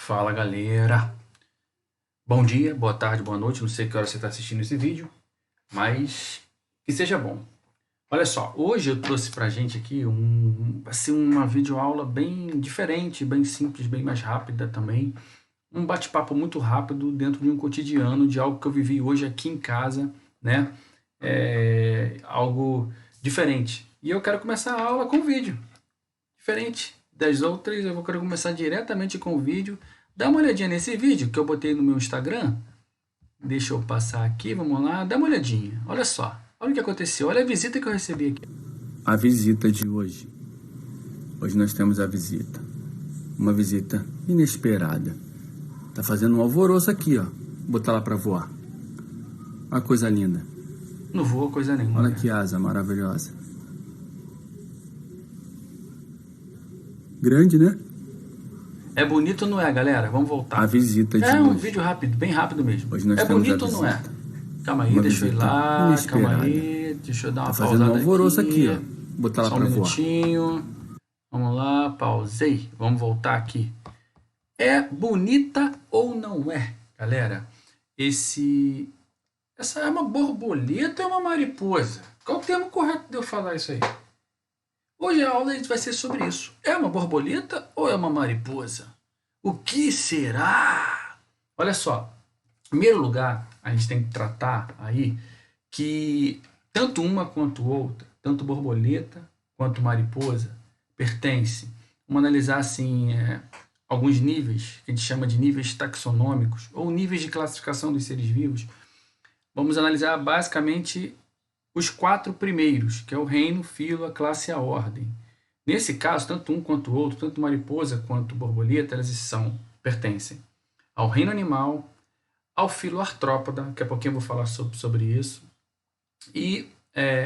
Fala galera, bom dia, boa tarde, boa noite, não sei que hora você está assistindo esse vídeo, mas que seja bom. Olha só, hoje eu trouxe pra gente aqui vai ser uma videoaula bem diferente, bem simples, bem mais rápida também. Um bate-papo muito rápido dentro de um cotidiano, de algo que eu vivi hoje aqui em casa, né? Algo diferente. E eu quero começar a aula com vídeo. Diferente das outras, eu vou querer começar diretamente com o vídeo. Dá uma olhadinha nesse vídeo que eu botei no meu Instagram. Deixa eu passar aqui, vamos lá. Dá uma olhadinha. Olha só. Olha o que aconteceu. Olha a visita que eu recebi aqui. A visita de hoje. Hoje nós temos a visita. Uma visita inesperada. Tá fazendo um alvoroço aqui, ó. Vou botar lá pra voar. Olha que coisa linda. Não voa coisa nenhuma. Olha que asa maravilhosa. Grande, né? É bonito ou não é, galera? Vamos voltar. A visita de É um hoje. vídeo rápido, bem rápido mesmo. Hoje nós É temos bonito a ou não é? visita. Calma aí, Uma deixa eu ir visita lá. inesperada. Calma aí. Deixa eu dar uma Tá fazendo um pausada alvoroço aqui, ó. aqui. Vou botar lá Só um pra voar. minutinho. Vamos lá, pausei. Vamos voltar aqui. É bonita ou não é, galera? Essa é uma borboleta ou é uma mariposa? Qual o termo correto de eu falar isso aí? Hoje a aula vai ser sobre isso. É uma borboleta ou é uma mariposa? O que será? Olha só. Em primeiro lugar, a gente tem que tratar aí que tanto uma quanto outra, tanto borboleta quanto mariposa, pertencem. Vamos analisar assim alguns níveis, que a gente chama de níveis taxonômicos, ou níveis de classificação dos seres vivos. Vamos analisar basicamente os 4 primeiros, que é o reino, filo, a classe e a ordem. Nesse caso, tanto um quanto o outro, tanto mariposa quanto borboleta, elas pertencem ao reino animal, ao filo artrópoda, daqui a pouquinho eu vou falar sobre isso, e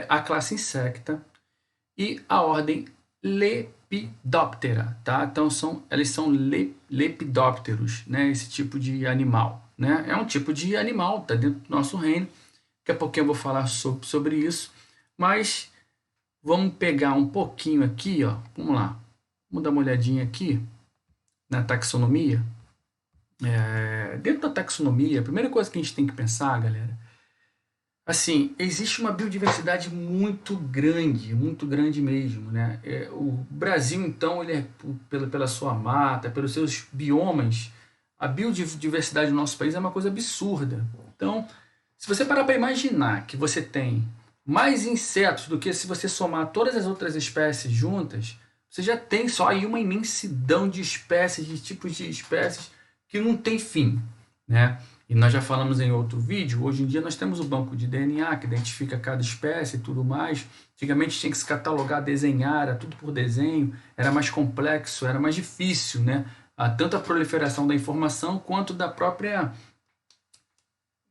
a classe insecta e a ordem Lepidoptera, tá? Então eles são lepidópteros, né? Esse tipo de animal, né? É um tipo de animal, tá dentro do nosso reino. Daqui a pouquinho eu vou falar sobre isso, mas vamos pegar um pouquinho aqui, ó. Vamos lá, vamos dar uma olhadinha aqui na taxonomia. Dentro da taxonomia, a primeira coisa que a gente tem que pensar, galera, assim, existe uma biodiversidade muito grande mesmo, né? O Brasil, então, ele pela sua mata, pelos seus biomas, a biodiversidade do nosso país é uma coisa absurda. Então, se você parar para imaginar que você tem mais insetos do que se você somar todas as outras espécies juntas, você já tem só aí uma imensidão de espécies, de tipos de espécies que não tem fim, né? E nós já falamos em outro vídeo, hoje em dia nós temos o banco de DNA que identifica cada espécie e tudo mais. Antigamente tinha que se catalogar, desenhar, era tudo por desenho, era mais complexo, era mais difícil, né? Tanto a proliferação da informação quanto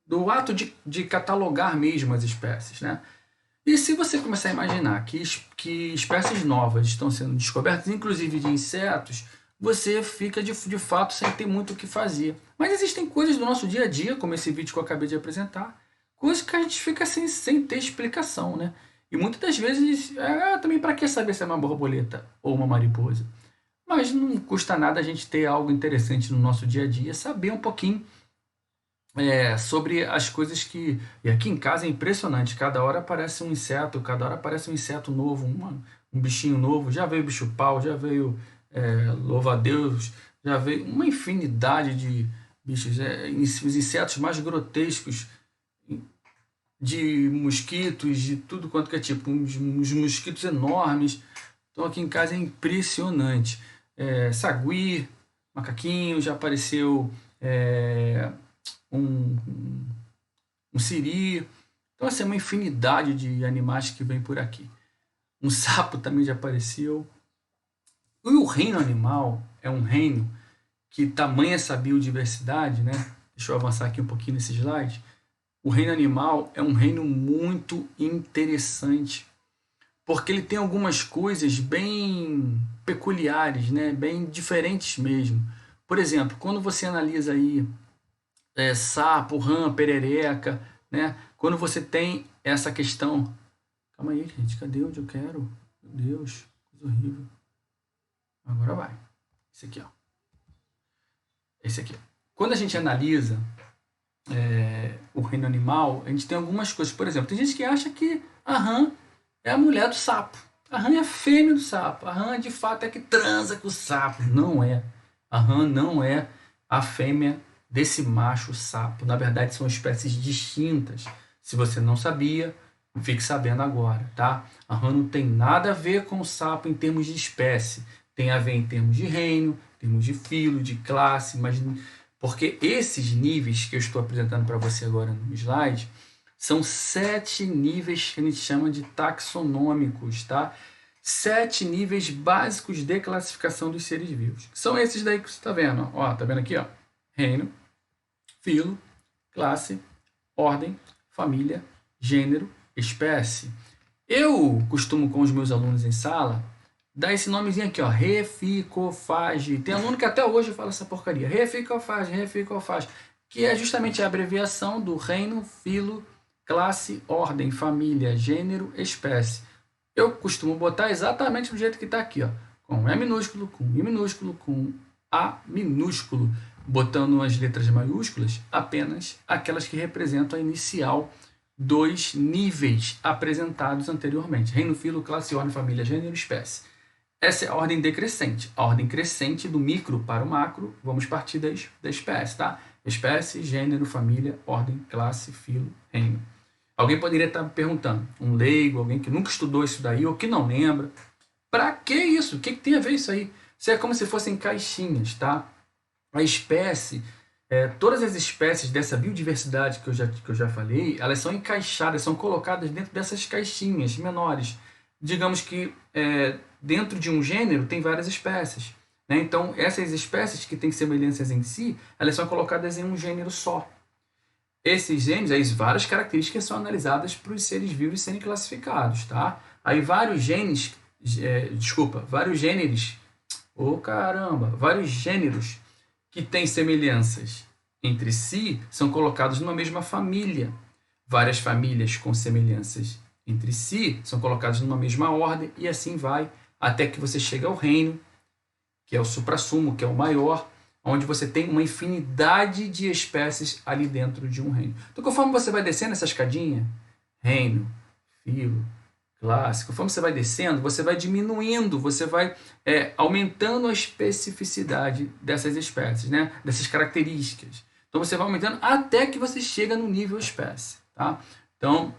do ato de catalogar mesmo as espécies, né? E se você começar a imaginar que espécies novas estão sendo descobertas, inclusive de insetos, você fica de fato sem ter muito o que fazer. Mas existem coisas do nosso dia a dia, como esse vídeo que eu acabei de apresentar, coisas que a gente fica sem ter explicação, né? E muitas das vezes, também para que saber se é uma borboleta ou uma mariposa? Mas não custa nada a gente ter algo interessante no nosso dia a dia, saber um pouquinho sobre as coisas que... E aqui em casa é impressionante, cada hora aparece um inseto, cada hora aparece um inseto novo, um bichinho novo, já veio bicho-pau, já veio louva-a-Deus, já veio uma infinidade de bichos, os insetos mais grotescos, de mosquitos, de tudo quanto que é tipo, uns mosquitos enormes. Então aqui em casa é impressionante. Sagui, macaquinho, já apareceu um siri. Então assim, é uma infinidade de animais que vem por aqui. Um sapo também já apareceu. E o reino animal é um reino que tamanha essa biodiversidade, né? Deixa eu avançar aqui um pouquinho nesse slide. O reino animal é um reino muito interessante, porque ele tem algumas coisas bem peculiares, né? Bem diferentes mesmo. Por exemplo, quando você analisa aí sapo, rã, perereca, né? Quando você tem essa questão... Calma aí, gente, cadê onde eu quero? Meu Deus, coisa horrível. Agora vai. Esse aqui, ó. esse aqui. Quando a gente analisa o reino animal, a gente tem algumas coisas. Por exemplo, tem gente que acha que a rã é a mulher do sapo. A rã é a fêmea do sapo. A rã, de fato, é que transa com o sapo. Não é. A rã não é a fêmea desse macho sapo. Na verdade, são espécies distintas. Se você não sabia, fique sabendo agora, tá? A rã não tem nada a ver com o sapo em termos de espécie. Tem a ver em termos de reino, em termos de filo, de classe, mas porque esses níveis que eu estou apresentando para você agora no slide são 7 níveis que a gente chama de taxonômicos, tá? 7 níveis básicos de classificação dos seres vivos. São esses daí que você está vendo. Ó, tá vendo aqui? Ó? Reino, filo, classe, ordem, família, gênero, espécie. Eu costumo, com os meus alunos em sala, dar esse nomezinho aqui, ó, reficofage. Tem aluno que até hoje fala essa porcaria. Reficofage, que é justamente a abreviação do reino, filo, classe, ordem, família, gênero, espécie. Eu costumo botar exatamente do jeito que está aqui, ó, com E minúsculo, com I minúsculo, com A minúsculo, botando as letras maiúsculas apenas aquelas que representam a inicial dos níveis apresentados anteriormente. Reino, filo, classe, ordem, família, gênero, espécie. Essa é a ordem decrescente. A ordem crescente do micro para o macro, vamos partir da espécie, tá? Espécie, gênero, família, ordem, classe, filo, reino. Alguém poderia estar me perguntando, um leigo, alguém que nunca estudou isso daí ou que não lembra, para que isso? O que tem a ver isso aí? Isso é como se fossem caixinhas, tá? A espécie, todas as espécies dessa biodiversidade que eu já falei, elas são encaixadas, são colocadas dentro dessas caixinhas menores. Digamos que dentro de um gênero tem várias espécies, né? Então, essas espécies que têm semelhanças em si, elas são colocadas em um gênero só. Esses gêneros, aí várias características são analisadas para os seres vivos serem classificados, tá? Aí vários gêneros que têm semelhanças entre si são colocados numa mesma família. Várias famílias com semelhanças entre si são colocadas numa mesma ordem e assim vai até que você chega ao reino, que é o suprassumo, que é o maior, onde você tem uma infinidade de espécies ali dentro de um reino. Então, conforme você vai descendo essa escadinha, reino, filo, classe, conforme você vai descendo, você vai diminuindo, você vai aumentando a especificidade dessas espécies, né? Dessas características. Então, você vai aumentando até que você chega no nível espécie, tá? Então,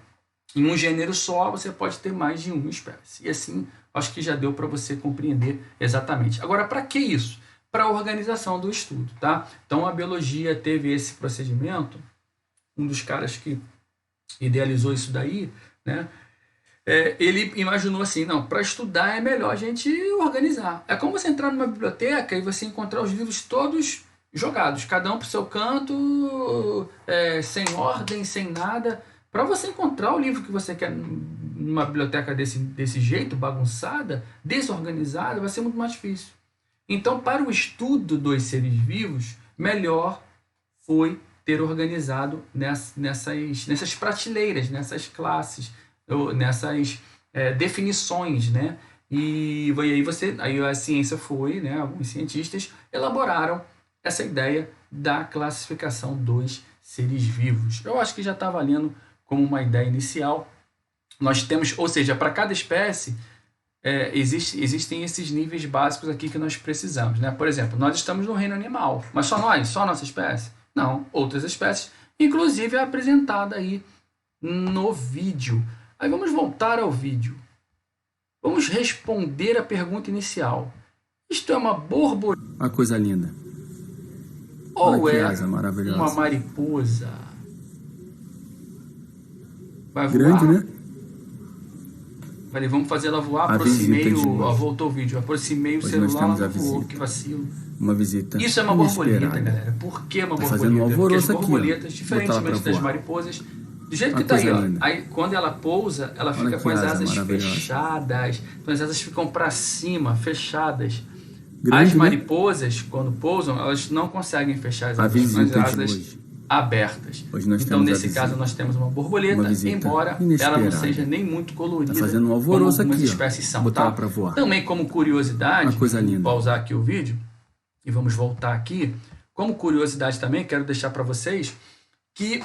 em um gênero só, você pode ter mais de uma espécie. E assim, acho que já deu para você compreender exatamente. Agora, para que isso? Para a organização do estudo, tá? Então, a biologia teve esse procedimento, um dos caras que idealizou isso daí, né? Ele imaginou assim, não, para estudar é melhor a gente organizar. É como você entrar numa biblioteca e você encontrar os livros todos jogados, cada um para o seu canto, sem ordem, sem nada. Para você encontrar o livro que você quer numa biblioteca desse jeito, bagunçada, desorganizada, vai ser muito mais difícil. Então, para o estudo dos seres vivos, melhor foi ter organizado nessas prateleiras, nessas classes, nessas definições, né? E aí a ciência foi, né? Alguns cientistas elaboraram essa ideia da classificação dos seres vivos. Eu acho que já está valendo como uma ideia inicial. Nós temos, ou seja, para cada espécie existem esses níveis básicos aqui que nós precisamos, né? Por exemplo, nós estamos no reino animal, mas só nós? Só a nossa espécie? Não, outras espécies, inclusive é apresentada aí no vídeo. Aí vamos voltar ao vídeo. Vamos responder a pergunta inicial. Isto é uma borboleta? Uma coisa linda. Ou é asa maravilhosa. Uma mariposa? Vai voar? Grande, né? Falei, vamos fazer ela voar. Aproximei voltou o vídeo. Aproximei o celular, ela voou. Que vacilo. Uma visita. Isso é uma borboleta, galera. Por que uma borboleta? Fazendo um alvoroço. Porque as borboletas, diferentemente das mariposas, do jeito que tá aí, ó. Aí quando ela pousa, ela fica com as asas fechadas. Então as asas ficam para cima, fechadas. Grande, as mariposas, quando pousam, elas não conseguem fechar as asas abertas. Então, nesse caso, nós temos uma borboleta, embora ela não seja nem muito colorida, fazendo um alvoroço como algumas aqui, espécies são, tá? Pra voar. Também como curiosidade, uma coisa linda. Vou pausar aqui o vídeo e vamos voltar aqui. como curiosidade também, quero deixar para vocês que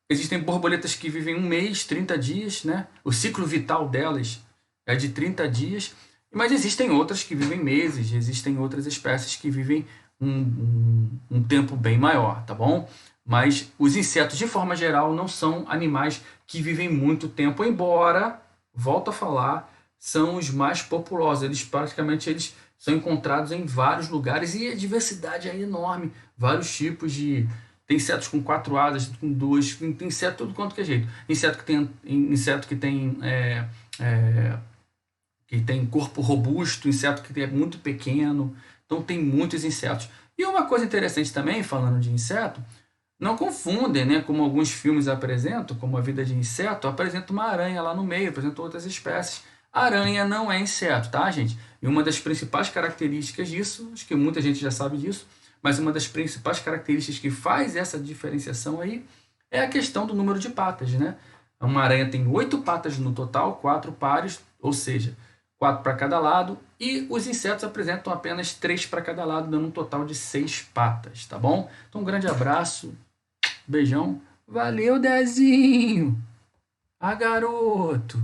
existem borboletas que vivem 1 mês, 30 dias, né? O ciclo vital delas é de 30 dias, mas existem outras que vivem meses, existem outras espécies que vivem um tempo bem maior, tá bom? Mas os insetos, de forma geral, não são animais que vivem muito tempo, embora, volto a falar, são os mais populosos. Eles são encontrados em vários lugares e a diversidade é enorme. Vários tipos de... Tem insetos com 4 asas, com 2, tem inseto tudo quanto que é jeito. Inseto que tem corpo robusto, inseto que é muito pequeno. Então tem muitos insetos. E uma coisa interessante também, falando de inseto, não confundem, né? Como alguns filmes apresentam, como A Vida de Inseto, apresenta uma aranha lá no meio, apresenta outras espécies. Aranha não é inseto, tá, gente? E uma das principais características disso, acho que muita gente já sabe disso, mas uma das principais características que faz essa diferenciação aí é a questão do número de patas, né? Uma aranha tem 8 patas no total, 4 pares, ou seja, 4 para cada lado, e os insetos apresentam apenas 3 para cada lado, dando um total de 6 patas, tá bom? Então, um grande abraço, beijão, valeu, Dezinho! Ah, garoto!